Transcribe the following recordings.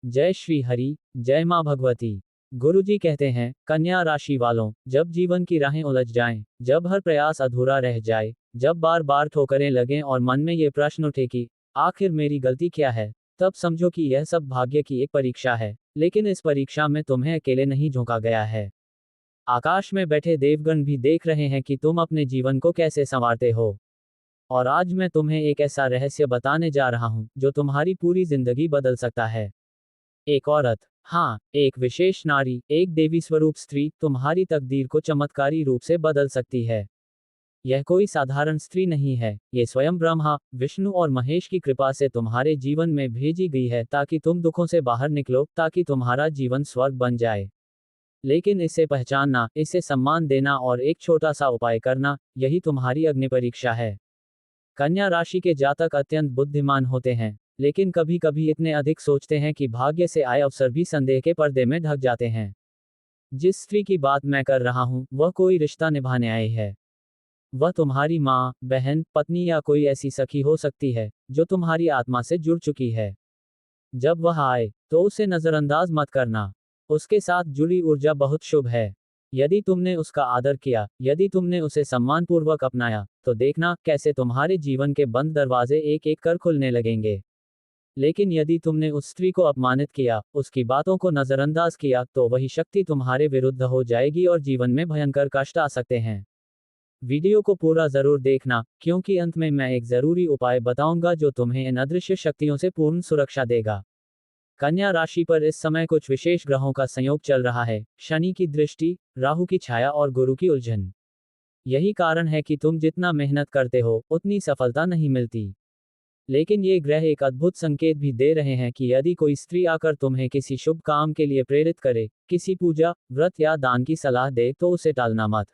जय श्री हरि, जय माँ भगवती। गुरुजी कहते हैं, कन्या राशि वालों, जब जीवन की राहें उलझ जाएं, जब हर प्रयास अधूरा रह जाए, जब बार बार ठोकरें लगें और मन में ये प्रश्न उठे कि आखिर मेरी गलती क्या है, तब समझो कि यह सब भाग्य की एक परीक्षा है। लेकिन इस परीक्षा में तुम्हें अकेले नहीं झोंका गया है। आकाश में बैठे देवगण भी देख रहे हैं कि तुम अपने जीवन को कैसे संवारते हो। और आज मैं तुम्हें एक ऐसा रहस्य बताने जा रहा हूं जो तुम्हारी पूरी जिंदगी बदल सकता है। एक औरत, हाँ, एक विशेष नारी, एक देवी स्वरूप स्त्री तुम्हारी तकदीर को चमत्कारी रूप से बदल सकती है। यह कोई साधारण स्त्री नहीं है, ये स्वयं ब्रह्मा, विष्णु और महेश की कृपा से तुम्हारे जीवन में भेजी गई है ताकि तुम दुखों से बाहर निकलो, ताकि तुम्हारा जीवन स्वर्ग बन जाए। लेकिन इसे पहचानना, इसे सम्मान देना और एक छोटा सा उपाय करना, यही तुम्हारी अग्नि परीक्षा है। कन्या राशि के जातक अत्यंत बुद्धिमान होते हैं, लेकिन कभी कभी इतने अधिक सोचते हैं कि भाग्य से आए अवसर भी संदेह के पर्दे में ढक जाते हैं। जिस स्त्री की बात मैं कर रहा हूं, वह कोई रिश्ता निभाने आई है। वह तुम्हारी माँ, बहन, पत्नी या कोई ऐसी सखी हो सकती है जो तुम्हारी आत्मा से जुड़ चुकी है। जब वह आए तो उसे नजरअंदाज मत करना। उसके साथ जुड़ी ऊर्जा बहुत शुभ है। यदि तुमने उसका आदर किया, यदि तुमने उसे सम्मानपूर्वक अपनाया, तो देखना कैसे तुम्हारे जीवन के बंद दरवाजे एक एक कर खुलने लगेंगे। लेकिन यदि तुमने उस स्त्री को अपमानित किया, उसकी बातों को नजरअंदाज किया, तो वही शक्ति तुम्हारे विरुद्ध हो जाएगी और जीवन में भयंकर कष्ट आ सकते हैं। वीडियो को पूरा जरूर देखना, क्योंकि अंत में मैं एक जरूरी उपाय बताऊंगा जो तुम्हें इन अदृश्य शक्तियों से पूर्ण सुरक्षा देगा। कन्या राशि पर इस समय कुछ विशेष ग्रहों का संयोग चल रहा है। शनि की दृष्टि, राहु की छाया और गुरु की उलझन। यही कारण है कि तुम जितना मेहनत करते हो, उतनी सफलता नहीं मिलती। लेकिन ये ग्रह एक अद्भुत संकेत भी दे रहे हैं कि यदि कोई स्त्री आकर तुम्हें किसी शुभ काम के लिए प्रेरित करे, किसी पूजा, व्रत या दान की सलाह दे, तो उसे टालना मत।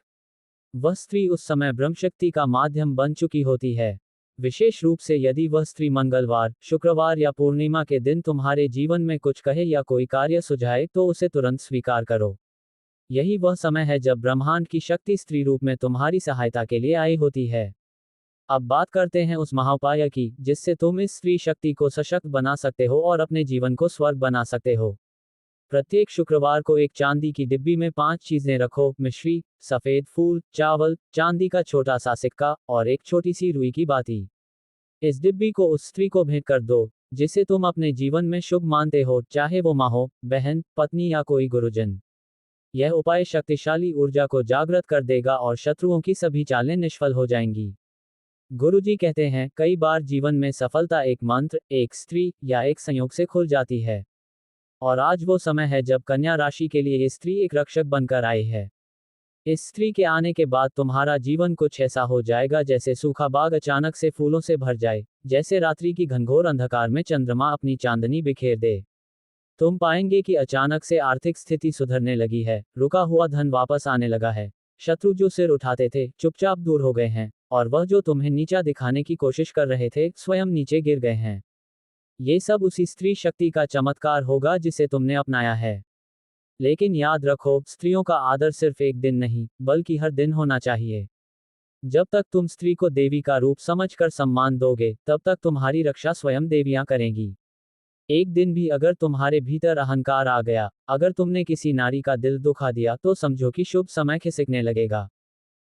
वह स्त्री उस समय ब्रह्मशक्ति का माध्यम बन चुकी होती है। विशेष रूप से यदि वह स्त्री मंगलवार, शुक्रवार या पूर्णिमा के दिन तुम्हारे जीवन में कुछ कहे या कोई कार्य सुझाए, तो उसे तुरंत स्वीकार करो। यही वह समय है जब ब्रह्मांड की शक्ति स्त्री रूप में तुम्हारी सहायता के लिए आई होती है। अब बात करते हैं उस महाउपाय की, जिससे तुम इस स्त्री शक्ति को सशक्त बना सकते हो और अपने जीवन को स्वर्ग बना सकते हो। प्रत्येक शुक्रवार को एक चांदी की डिब्बी में 5 चीजें रखो: मिश्री, सफेद फूल, चावल, चांदी का छोटा सा सिक्का और एक छोटी सी रुई की बाती। इस डिब्बी को उस स्त्री को भेंट कर दो जिसे तुम अपने जीवन में शुभ मानते हो, चाहे वो माँ हो, बहन, पत्नी या कोई गुरुजन। यह उपाय शक्तिशाली ऊर्जा को जागृत कर देगा और शत्रुओं की सभी चालें निष्फल हो जाएंगी। गुरुजी कहते हैं, कई बार जीवन में सफलता एक मंत्र, एक स्त्री या एक संयोग से खुल जाती है। और आज वो समय है जब कन्या राशि के लिए ये स्त्री एक रक्षक बनकर आई है। इस स्त्री के आने के बाद तुम्हारा जीवन कुछ ऐसा हो जाएगा जैसे सूखा बाग अचानक से फूलों से भर जाए, जैसे रात्रि की घनघोर अंधकार में चंद्रमा अपनी चांदनी बिखेर दे। तुम पाएंगे कि अचानक से आर्थिक स्थिति सुधरने लगी है, रुका हुआ धन वापस आने लगा है, शत्रु जो सिर उठाते थे चुपचाप दूर हो गए हैं, और वह जो तुम्हें नीचा दिखाने की कोशिश कर रहे थे, स्वयं नीचे गिर गए हैं। ये सब उसी स्त्री शक्ति का चमत्कार होगा जिसे तुमने अपनाया है। लेकिन याद रखो, स्त्रियों का आदर सिर्फ एक दिन नहीं, बल्कि हर दिन होना चाहिए। जब तक तुम स्त्री को देवी का रूप समझकर सम्मान दोगे, तब तक तुम्हारी रक्षा स्वयं देवियां करेंगी। एक दिन भी अगर तुम्हारे भीतर अहंकार आ गया, अगर तुमने किसी नारी का दिल दुखा दिया, तो समझो कि शुभ समय खिसकने लगेगा।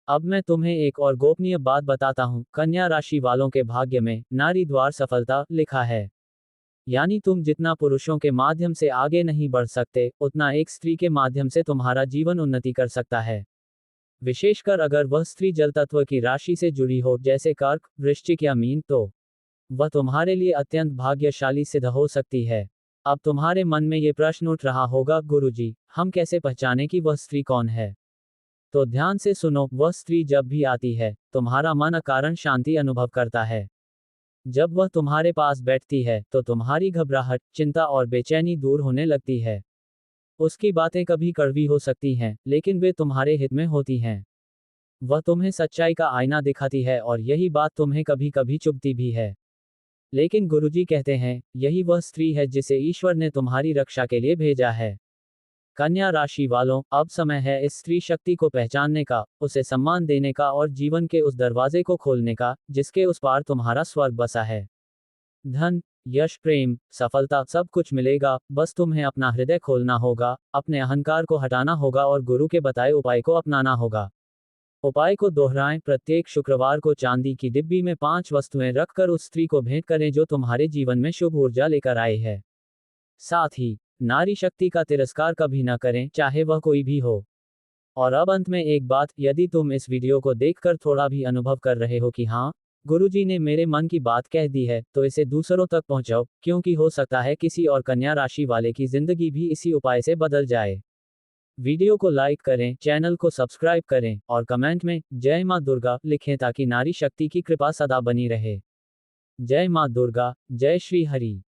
अब मैं तुम्हें एक और गोपनीय बात बताता हूँ। कन्या राशि वालों के भाग्य में नारी द्वार सफलता लिखा है। यानी तुम जितना पुरुषों के माध्यम से आगे नहीं बढ़ सकते, उतना एक स्त्री के माध्यम से तुम्हारा जीवन उन्नति कर सकता है। विशेषकर अगर वह स्त्री जल तत्व की राशि से जुड़ी हो, जैसे कर्क, वृश्चिक या मीन, तो वह तुम्हारे लिए अत्यंत भाग्यशाली सिद्ध हो सकती है। अब तुम्हारे मन में ये प्रश्न उठ रहा होगा, गुरुजी, हम कैसे पहचाने कि वह स्त्री कौन है? तो ध्यान से सुनो, वह स्त्री जब भी आती है, तुम्हारा मन अकारण शांति अनुभव करता है। जब वह तुम्हारे पास बैठती है, तो तुम्हारी घबराहट, चिंता और बेचैनी दूर होने लगती है। उसकी बातें कभी कड़वी हो सकती हैं, लेकिन वे तुम्हारे हित में होती हैं। वह तुम्हें सच्चाई का आईना दिखाती है और यही बात तुम्हें कभी कभी चुभती भी है। लेकिन गुरुजी कहते हैं, यही वह स्त्री है जिसे ईश्वर ने तुम्हारी रक्षा के लिए भेजा है। कन्या राशि वालों, अब समय है इस स्त्री शक्ति को पहचानने का, उसे सम्मान देने का और जीवन के उस दरवाजे को खोलने का, जिसके उस पार तुम्हारा स्वर्ग बसा है। धन, यश, प्रेम, सफलता सब कुछ मिलेगा, बस तुम्हें अपना हृदय खोलना होगा, अपने अहंकार को हटाना होगा और गुरु के बताए उपाय को अपनाना होगा। उपाय को दोहराएं, प्रत्येक शुक्रवार को चांदी की डिब्बी में 5 वस्तुएं रखकर उस स्त्री को भेंट करें जो तुम्हारे जीवन में शुभ ऊर्जा लेकर आए है। साथ ही नारी शक्ति का तिरस्कार कभी न करें, चाहे वह कोई भी हो। और अब अंत में एक बात, यदि तुम इस वीडियो को देखकर थोड़ा भी अनुभव कर रहे हो कि हाँ, गुरुजी ने मेरे मन की बात कह दी है, तो इसे दूसरों तक पहुंचाओ, क्योंकि हो सकता है किसी और कन्या राशि वाले की जिंदगी भी इसी उपाय से बदल जाए। वीडियो को लाइक करें, चैनल को सब्सक्राइब करें और कमेंट में जय मां दुर्गा लिखें ताकि नारी शक्ति की कृपा सदा बनी रहे। जय मां दुर्गा, जय श्री हरि।